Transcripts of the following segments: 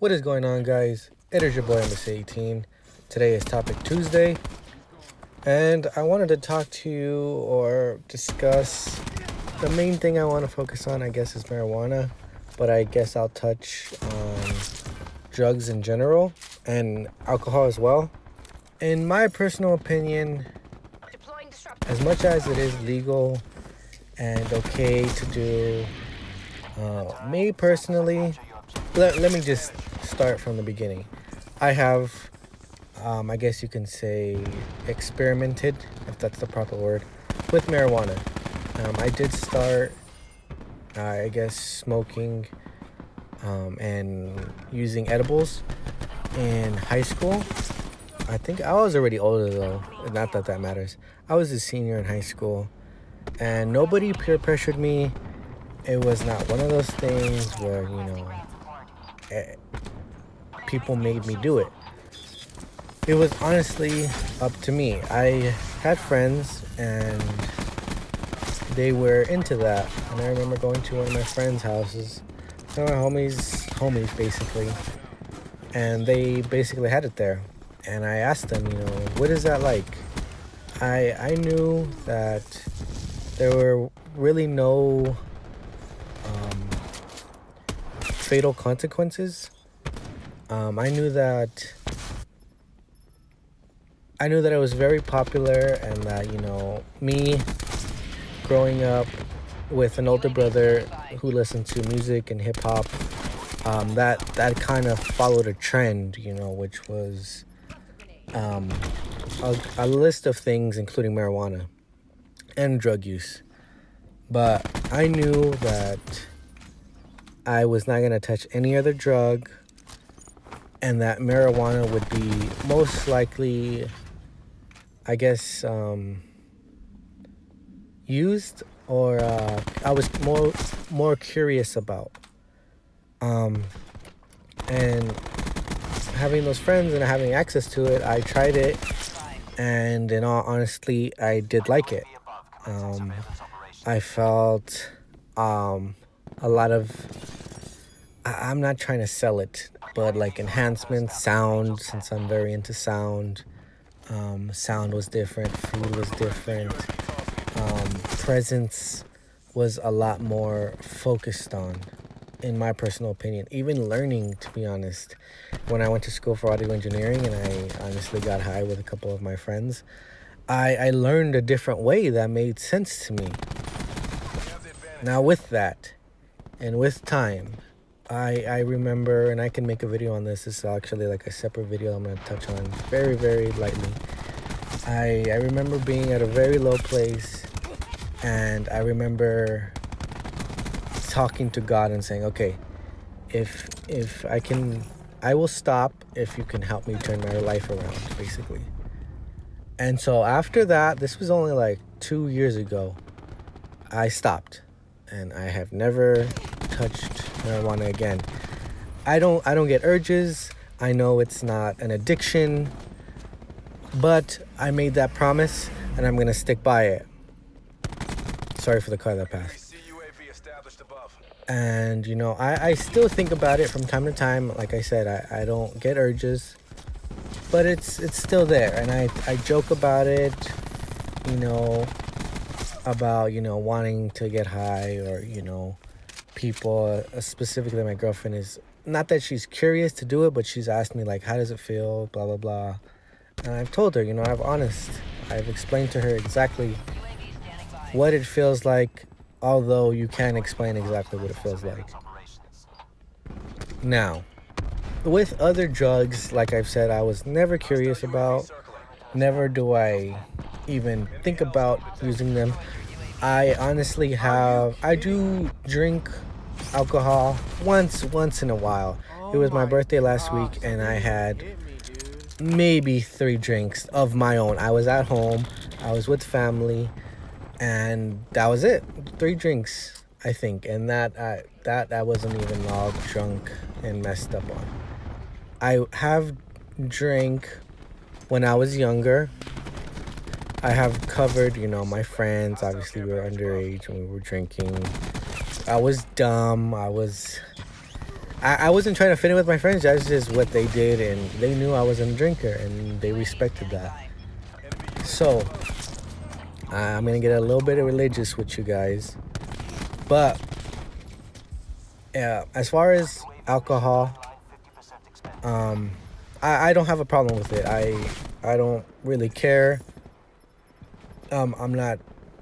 What is going on, guys? It is your boy Embassy18. Today is Topic Tuesday, and I wanted to talk to you or discuss the main thing I want to focus on, I guess, is marijuana, but I guess I'll touch on drugs in general and alcohol as well. In my personal opinion, as much as it is legal and okay to do, me personally, let me just start from the beginning. I have, I guess you can say, experimented, if that's the proper word, with marijuana. I did start, I guess, smoking and using edibles in high school. I think I was already older though, not that that matters. I was a senior in high school, and nobody peer pressured me. It was not one of those things where, people made me do it. It was honestly up to me. I had friends and they were into that. And I remember going to one of my friends' houses, some of my homies basically, and they basically had it there. And I asked them, what is that like? I knew that there were really no fatal consequences. I knew that it was very popular, and that me growing up with an older brother who listened to music and hip hop, that kind of followed a trend, which was a list of things including marijuana and drug use. But I knew that I was not going to touch any other drug, and that marijuana would be most likely, I guess, used, or I was more curious about. And having those friends and having access to it, I tried it, and in all honesty, I did like it. I felt a lot of, I'm not trying to sell it, but like enhancements, sound, since I'm very into sound. Sound was different, food was different, presence was a lot more focused on, in my personal opinion. Even learning, to be honest. When I went to school for audio engineering and I honestly got high with a couple of my friends, I learned a different way that made sense to me. Now with that, and with time, I remember, and I can make a video on this. This is actually like a separate video I'm going to touch on very, very lightly. I remember being at a very low place, and I remember talking to God and saying, okay, if I can, I will stop if you can help me turn my life around, basically. And so after that, this was only like 2 years ago, I stopped, and I have never touched marijuana again. I don't get urges. I know it's not an addiction, but I made that promise, and I'm gonna stick by it. Sorry for the car that passed. And I still think about it from time to time. Like I said, I don't get urges, but it's still there, and I joke about it, about wanting to get high, or people, specifically my girlfriend, is not that she's curious to do it, but she's asked me like, how does it feel, blah blah blah. And I've told her, I've explained to her exactly what it feels like, although you can't explain exactly what it feels like. Now, with other drugs, like I've said, I was never curious about. Never do I even think about using them. I honestly I do drink alcohol once in a while. It was my birthday last week, and I had maybe 3 drinks of my own. I was at home, I was with family, and that was it. 3 drinks, I think, and that I wasn't even all drunk and messed up on. I have drank when I was younger. I have covered, my friends. Obviously, we were underage when we were drinking. I was dumb. I wasn't trying to fit in with my friends. That's just what they did, and they knew I wasn't a drinker, and they respected that. So I'm gonna get a little bit religious with you guys, but yeah, as far as alcohol, I don't have a problem with it. I don't really care. I'm not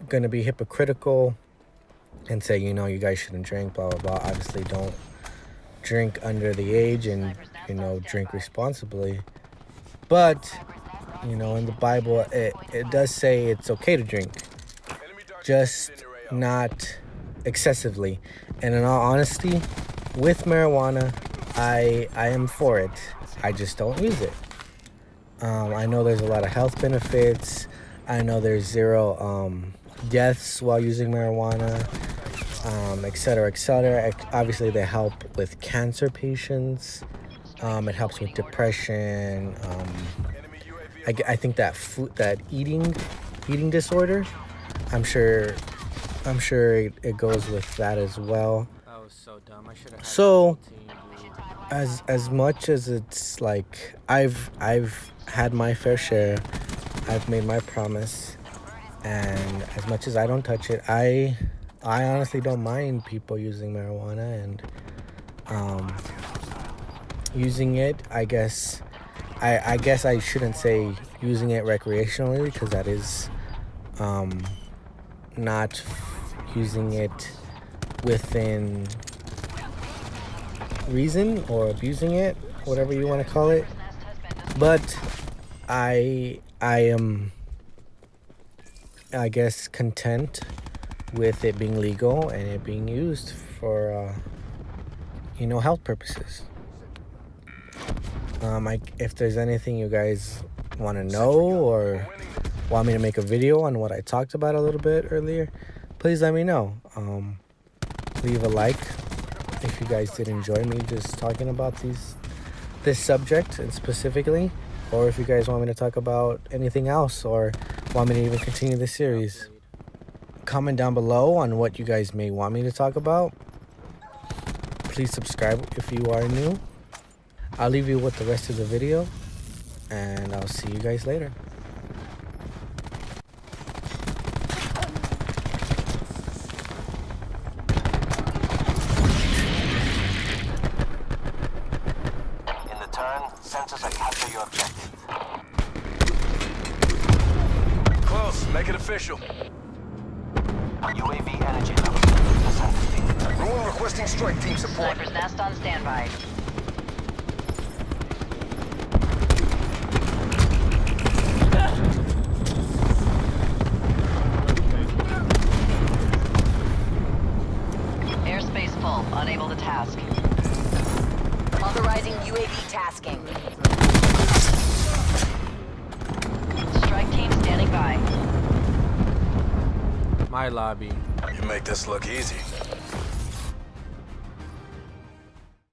gonna be hypocritical and say, you know, you guys shouldn't drink, blah blah blah. Obviously, don't drink under the age, and you know, drink responsibly. But you know, in the Bible, it does say it's okay to drink, just not excessively. And in all honesty, with marijuana, I am for it. I just don't use it. I know there's a lot of health benefits. I know there's zero deaths while using marijuana, et cetera, et cetera. Obviously, they help with cancer patients. It helps with depression. I think that eating disorder, I'm sure it goes with that as well. That was so dumb. I should have had So the team, dude. as much as it's like I've had my fair share, I've made my promise, and as much as I don't touch it, I honestly don't mind people using marijuana and using it. I guess I shouldn't say using it recreationally, because that is not using it within reason, or abusing it, whatever you want to call it. But I am, I guess, content with it being legal and it being used for health purposes. If there's anything you guys want to know or want me to make a video on what I talked about a little bit earlier, please let me know. Leave a like if you guys did enjoy me just talking about this subject and specifically, or if you guys want me to talk about anything else or want me to even continue the series. Comment down below on what you guys may want me to talk about. Please subscribe if you are new. I'll leave you with the rest of the video, and I'll see you guys later. In the turn, sensors are capture your objective. Close. Make it official. UAV energy level 50%. Rowan requesting strike team support. Sniper's nest on standby. Airspace full. Unable to task. Authorizing UAV tasking. Strike team standing by. My lobby. You make this look easy.